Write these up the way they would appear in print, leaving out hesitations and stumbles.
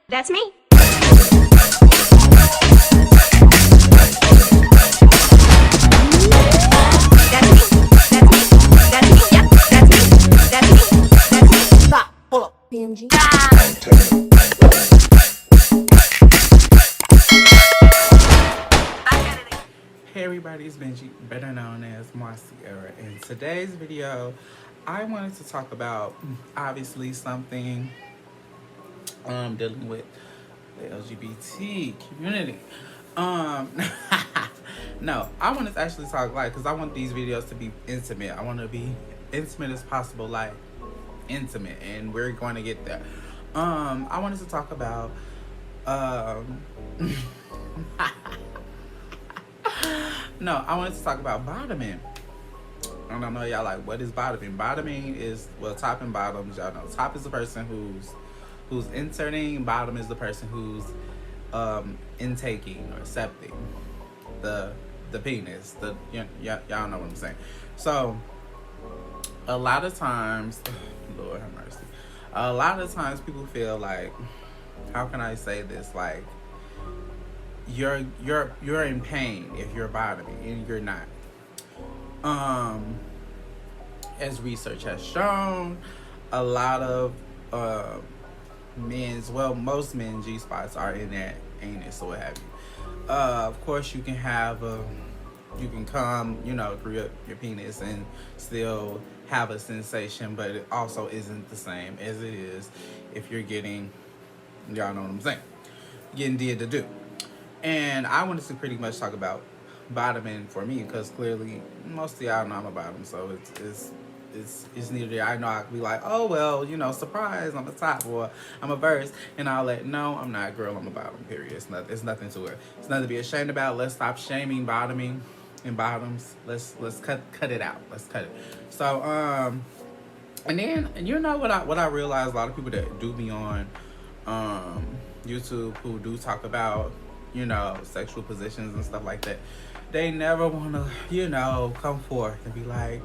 That's me. Stop. Pull up. PMG. Hey everybody, it's Benji, better known as Moiciara. In today's video, I wanted to talk about obviously something dealing with the LGBT community. Um, no, I wanted to actually talk because I want these videos to be intimate. I want to be intimate as possible, like intimate, and we're going to get there. I wanted to talk about no, I wanted to talk about bottoming. And I know y'all like, what is bottoming? Bottoming is, well, top and bottoms, y'all know. Top is the person who's inserting. Bottom is the person who's intaking or accepting the penis. Y'all know what I'm saying. So a lot of times, Lord have mercy. A lot of times people feel like, how can I say this? Like you're in pain if you're bottoming, and you're not. As research has shown, a lot of most men G spots are in that anus or what have you. Of course, you can have you can come, through your penis and still have a sensation, but it also isn't the same as it is if you're getting, y'all know what I'm saying, getting did to do. And I wanted to pretty much talk about bottoming for me, because clearly most of y'all know I'm a bottom, so it's neither there. I know I could be like, oh well, surprise, I'm a top or I'm a verse, and I'll let no, I'm not, girl, I'm a bottom, period. It's nothing to it. It's nothing to be ashamed about. Let's stop shaming bottoming and bottoms. Let's cut it out. Let's cut it. So and then what I realized, a lot of people that do be on YouTube who do talk about sexual positions and stuff like that, they never want to come forth and be like,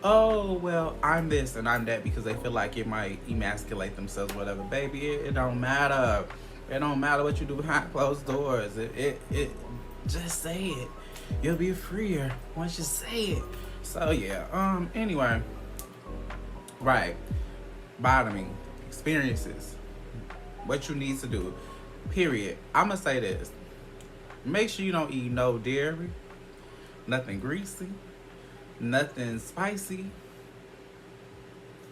oh well, I'm this and I'm that, because they feel like it might emasculate themselves, whatever. Baby, it don't matter. It don't matter what you do behind closed doors. It just say it. You'll be freer once you say it. So yeah, anyway, right, bottoming experiences, what you need to do, period. I'm gonna say this: make sure you don't eat no dairy, nothing greasy, nothing spicy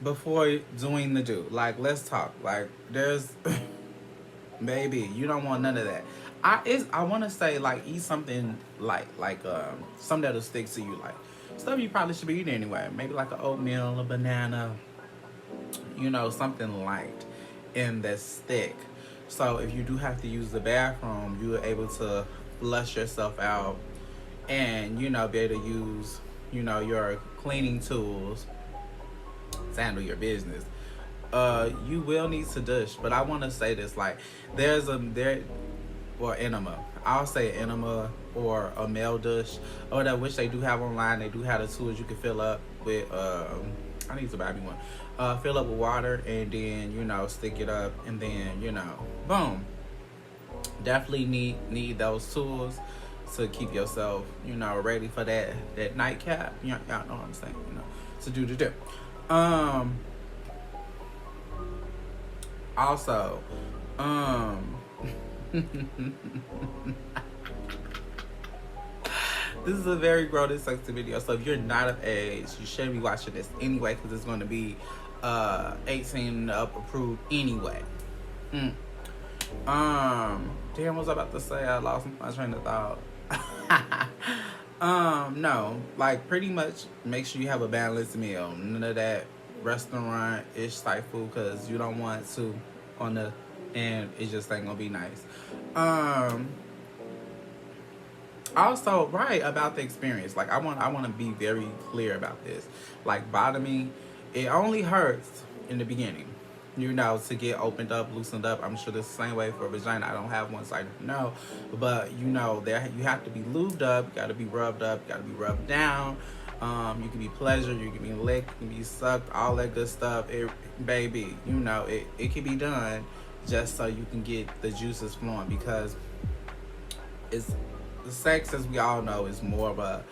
before doing the do. Like, let's talk. Like, there's baby, you don't want none of that. I want to say, like, eat something like something that'll stick to you, like stuff you probably should be eating anyway. Maybe like an oatmeal, a banana, something light and that's thick. So if you do have to use the bathroom, you are able to flush yourself out and, be able to use, your cleaning tools to handle your business. You will need to douche, but I want to say this, like, or enema. I'll say enema or a male douche, or that, which they do have online. They do have the tools you can fill up with, I need to buy me one. Fill up with water and then, stick it up and then, boom. Definitely need those tools to keep yourself, ready for that nightcap. Y'all know what I'm saying, to do the dip. Also, this is a very grown and sexy video, so if you're not of age, you shouldn't be watching this anyway, because it's going to be 18 and up approved anyway. Damn, what was I about to say? I lost my train of thought. No, like, pretty much make sure you have a balanced meal. None of that restaurant-ish type food, because you don't want to and it just ain't gonna be nice. Also, right, about the experience, like, I want to be very clear about this. Like, bottoming, it only hurts in the beginning, to get opened up, loosened up. I'm sure the same way for a vagina. I don't have one, so I don't know, but there you have to be lubed up, you got to be rubbed up, you got to be rubbed down. You can be pleasured, you can be licked, you can be sucked, all that good stuff. Baby, it can be done just so you can get the juices flowing, because it's the sex, as we all know, is more of a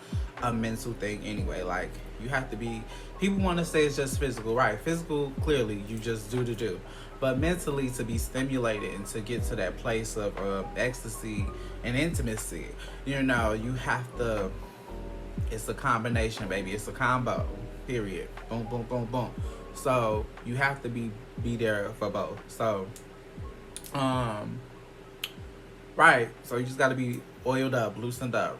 mental thing anyway. Like, you have to be, people want to say it's just physical, right? Physical, clearly you just do, but mentally, to be stimulated and to get to that place of ecstasy and intimacy, you have to, it's a combination, baby. It's a combo, period. Boom, boom, boom, boom. So you have to be there for both. So um right. So you just got to be oiled up, loosened up,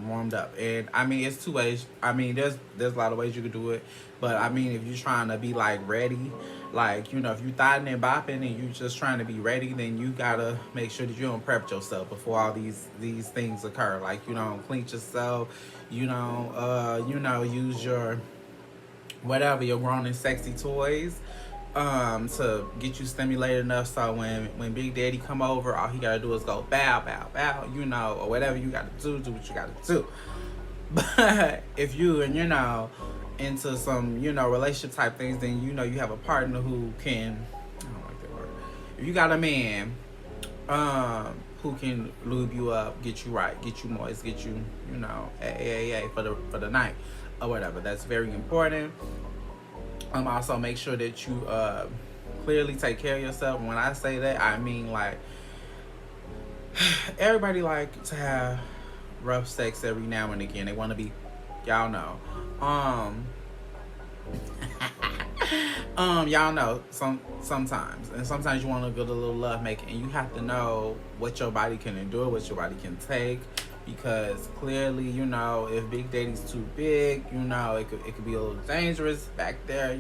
warmed up. And I mean, it's two ways. I mean, there's a lot of ways you could do it. But I mean, if you're trying to be like ready, like, if you thotting and bopping and you just trying to be ready, then you gotta make sure that you don't prep yourself before all these things occur. Like, you don't clean yourself, you don't use your whatever, your grown and sexy toys to get you stimulated enough, so when Big Daddy come over, all he gotta do is go bow bow bow, or whatever you gotta do what you gotta do. But if you and into some relationship type things, then you have a partner who can, I don't like that word, if you got a man who can lube you up, get you right, get you moist, get you a for the night or whatever, that's very important. Also make sure that you clearly take care of yourself. And when I say that, I mean, like, everybody like to have rough sex every now and again. They want to be, y'all know, y'all know, sometimes, and sometimes you want to get a little love making, and you have to know what your body can endure, what your body can take. Because clearly, if Big Daddy's too big, it could be a little dangerous back there,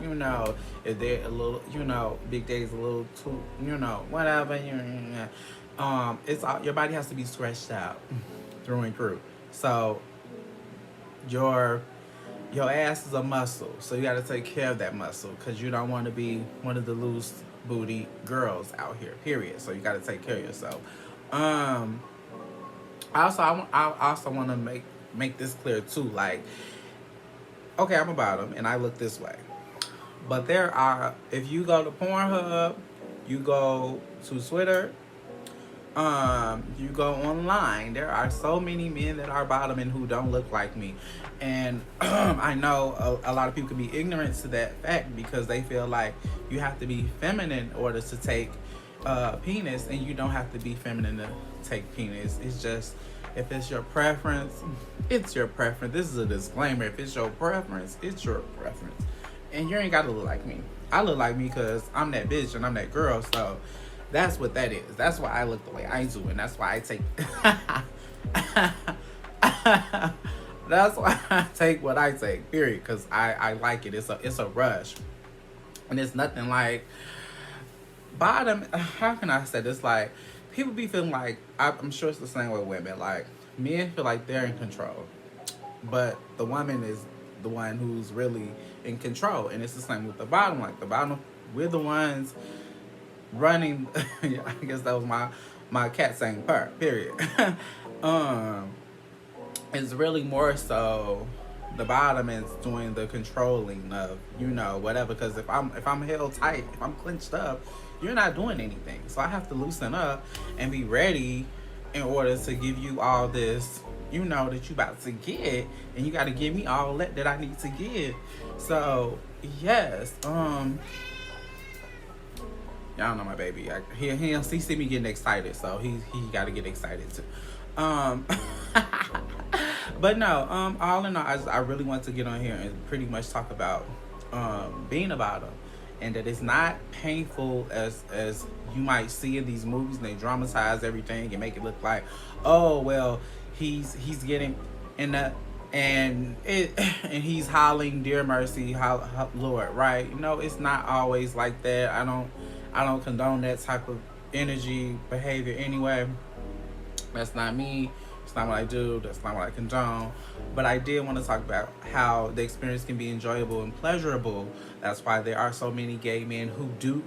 if they're a little, Big Daddy's a little too, whatever, it's all, your body has to be stretched out through and through. So your ass is a muscle, so you got to take care of that muscle, because you don't want to be one of the loose booty girls out here, period. So you got to take care of yourself. I also want to make this clear too. Like, okay, I'm a bottom and I look this way, but there are, if you go to Pornhub, you go to Twitter, you go online, there are so many men that are bottom and who don't look like me. And I know a lot of people can be ignorant to that fact, because they feel like you have to be feminine in order to take penis, and you don't have to be feminine to take penis. It's just, if it's your preference, it's your preference. This is a disclaimer. If it's your preference, it's your preference. And you ain't gotta look like me. I look like me because I'm that bitch and I'm that girl. So that's what that is. That's why I look the way I do, and that's why I take that's why I take what I take, period. Because I like it. It's a rush. And it's nothing like bottom. How can I say this? Like, people be feeling like, I'm sure it's the same with women. Like, men feel like they're in control, but the woman is the one who's really in control. And it's the same with the bottom. Like, the bottom, we're the ones running. I guess that was my cat saying purr, period. It's really more so the bottom is doing the controlling of, whatever. Because if I'm held tight, if I'm clenched up, you're not doing anything. So I have to loosen up and be ready in order to give you all this, that you about to get, and you got to give me all that I need to give. So yes, y'all know my baby. He see me getting excited, so he got to get excited too. But no, all in all, I really want to get on here and pretty much talk about being a bottom, and that it's not painful as you might see in these movies, and they dramatize everything and make it look like, oh well, he's getting in the and he's hollering, dear mercy, Lord, right? It's not always like that. I don't condone that type of energy behavior anyway. That's not me. It's not what I do. That's not what I condone. But I did want to talk about how the experience can be enjoyable and pleasurable. That's why there are so many gay men who do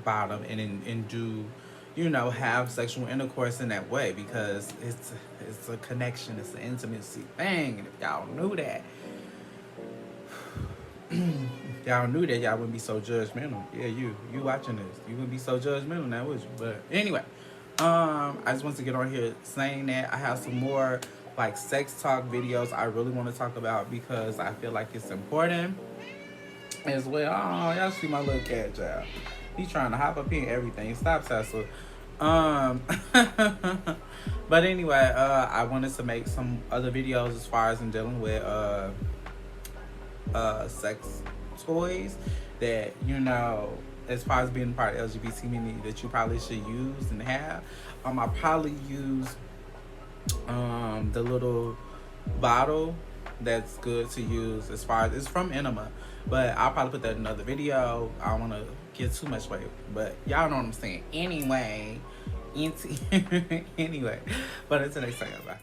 bottom and do, have sexual intercourse in that way, because it's a connection. It's an intimacy thing. And if y'all knew that, y'all knew that, y'all wouldn't be so judgmental. Yeah, you watching this, you wouldn't be so judgmental now, would you? But anyway, I just want to get on here saying that I have some more like sex talk videos I really want to talk about because I feel like it's important as well. Oh, y'all see my little cat, child. He's trying to hop up in everything. Stop, Cecil. But anyway, I wanted to make some other videos as far as in dealing with sex toys that, you know, as far as being part of the LGBT community that you probably should use and have. I probably use the little bottle that's good to use as far as it's from Enema, but I'll probably put that in another video. I don't want to give too much weight, but y'all know what I'm saying. Anyway, anyway, but until next time, bye.